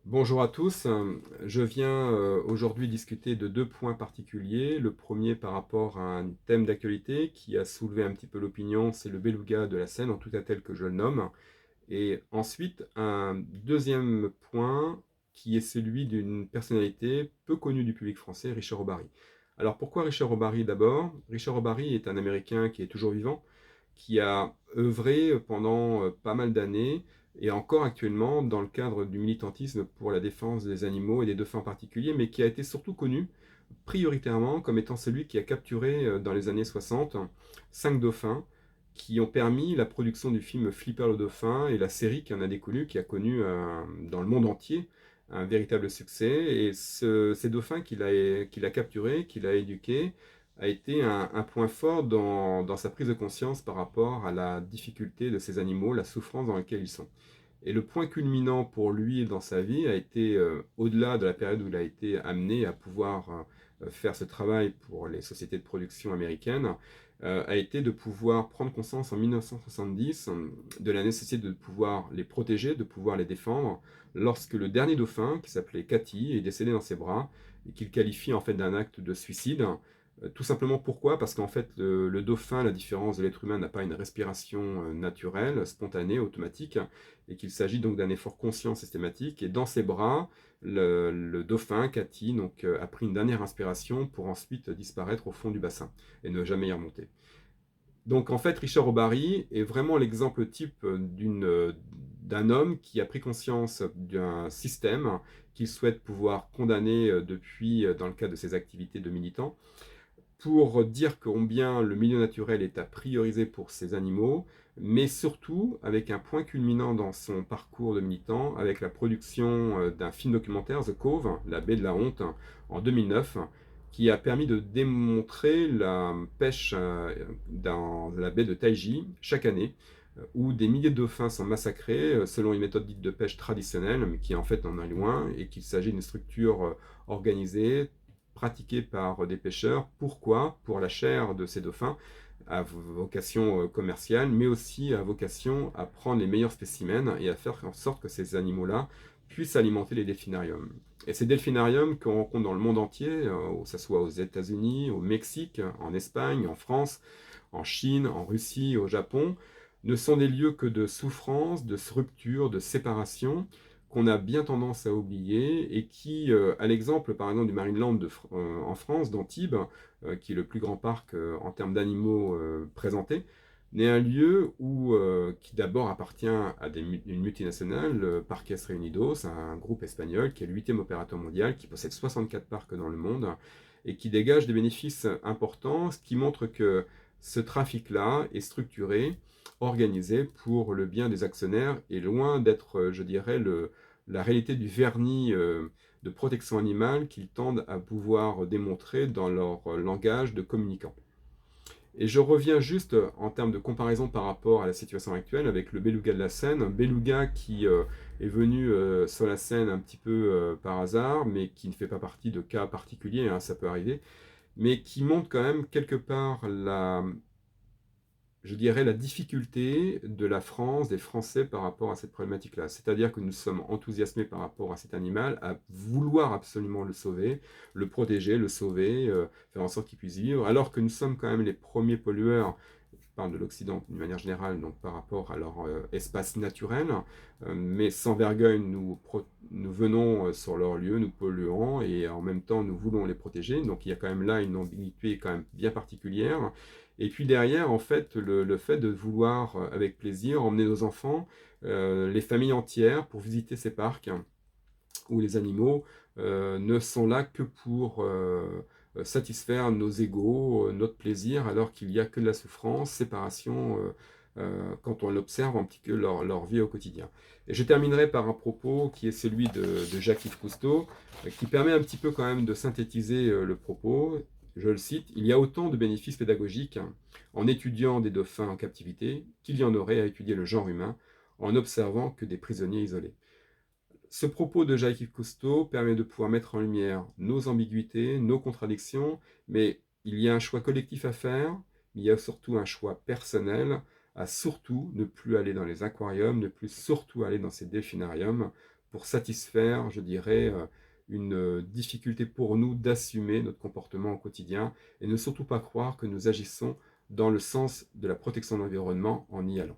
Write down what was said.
Bonjour à tous, je viens aujourd'hui discuter de deux points particuliers. Le premier par rapport à un thème d'actualité qui a soulevé un petit peu l'opinion, c'est le beluga de la Seine, en tout cas tel que je le nomme. Et ensuite, un deuxième point qui est celui d'une personnalité peu connue du public français, Richard Obary. Alors pourquoi Richard Obary d'abord? Richard Obary est un Américain qui est toujours vivant, qui a œuvré pendant pas mal d'années et encore actuellement dans le cadre du militantisme pour la défense des animaux et des dauphins en particulier, mais qui a été surtout connu prioritairement comme étant celui qui a capturé dans les années 60 5 dauphins qui ont permis la production du film Flipper le dauphin et la série qui en a découlu, qui a connu dans le monde entier un véritable succès. Et ces dauphins qu'il a capturés, qu'il a éduqués, a été un point fort dans sa prise de conscience par rapport à la difficulté de ces animaux, la souffrance dans laquelle ils sont. Et le point culminant pour lui dans sa vie a été, au-delà de la période où il a été amené à pouvoir faire ce travail pour les sociétés de production américaines, a été de pouvoir prendre conscience en 1970 de la nécessité de pouvoir les protéger, de pouvoir les défendre, lorsque le dernier dauphin, qui s'appelait Cathy, est décédé dans ses bras, et qu'il qualifie en fait d'un acte de suicide. Tout simplement pourquoi? Parce qu'en fait, le dauphin, à la différence de l'être humain, n'a pas une respiration naturelle, spontanée, automatique, et qu'il s'agit donc d'un effort conscient systématique. Et dans ses bras, le dauphin, Cathy, donc, a pris une dernière inspiration pour ensuite disparaître au fond du bassin et ne jamais y remonter. Donc en fait, Richard Obary est vraiment l'exemple type d'un homme qui a pris conscience d'un système qu'il souhaite pouvoir condamner depuis, dans le cadre de ses activités de militant, pour dire combien le milieu naturel est à prioriser pour ces animaux, mais surtout avec un point culminant dans son parcours de militant, avec la production d'un film documentaire, The Cove, la baie de la honte, en 2009, qui a permis de démontrer la pêche dans la baie de Taiji chaque année, où des milliers de dauphins sont massacrés selon une méthode dite de pêche traditionnelle, mais qui en fait en est loin, et qu'il s'agit d'une structure organisée, pratiquée par des pêcheurs. Pourquoi? Pour la chair de ces dauphins, à vocation commerciale, mais aussi à vocation à prendre les meilleurs spécimens et à faire en sorte que ces animaux-là puissent alimenter les delphinariums. Et ces delphinariums qu'on rencontre dans le monde entier, que ce soit aux États-Unis, au Mexique, en Espagne, en France, en Chine, en Russie, au Japon, ne sont des lieux que de souffrance, de rupture, de séparation, qu'on a bien tendance à oublier et qui, à l'exemple par exemple du Marineland en France, d'Antibes, qui est le plus grand parc en termes d'animaux présentés, n'est un lieu qui d'abord appartient à une multinationale, Parques Reunidos, un groupe espagnol qui est le 8e opérateur mondial, qui possède 64 parcs dans le monde et qui dégage des bénéfices importants, ce qui montre que ce trafic-là est structuré, organisé pour le bien des actionnaires et loin d'être, je dirais, la réalité du vernis de protection animale qu'ils tendent à pouvoir démontrer dans leur langage de communicant. Et je reviens juste en termes de comparaison par rapport à la situation actuelle avec le beluga de la Seine, un beluga qui est venu sur la Seine un petit peu par hasard, mais qui ne fait pas partie de cas particuliers, hein, ça peut arriver, mais qui montre quand même quelque part je dirais, la difficulté de la France, des Français par rapport à cette problématique-là. C'est-à-dire que nous sommes enthousiasmés par rapport à cet animal, à vouloir absolument le sauver, le protéger, le sauver, faire en sorte qu'il puisse vivre, alors que nous sommes quand même les premiers pollueurs. Je parle de l'Occident d'une manière générale, donc par rapport à leur espace naturel, mais sans vergogne, nous venons sur leur lieu, nous polluons, et en même temps, nous voulons les protéger. Donc il y a quand même là une ambiguïté quand même bien particulière. Et puis derrière, en fait, le fait de vouloir, avec plaisir, emmener nos enfants, les familles entières, pour visiter ces parcs où les animaux ne sont là que pour satisfaire nos égos, notre plaisir, alors qu'il n'y a que de la souffrance, séparation, quand on l'observe un petit peu leur vie au quotidien. Et je terminerai par un propos qui est celui de Jacques-Yves Cousteau, qui permet un petit peu quand même de synthétiser le propos. Je le cite: « Il y a autant de bénéfices pédagogiques en étudiant des dauphins en captivité qu'il y en aurait à étudier le genre humain en n'observant que des prisonniers isolés. » Ce propos de Jacques Cousteau permet de pouvoir mettre en lumière nos ambiguïtés, nos contradictions, mais il y a un choix collectif à faire, mais il y a surtout un choix personnel à surtout ne plus aller dans les aquariums, ne plus surtout aller dans ces delphinariums, pour satisfaire, je dirais, une difficulté pour nous d'assumer notre comportement au quotidien et ne surtout pas croire que nous agissons dans le sens de la protection de l'environnement en y allant.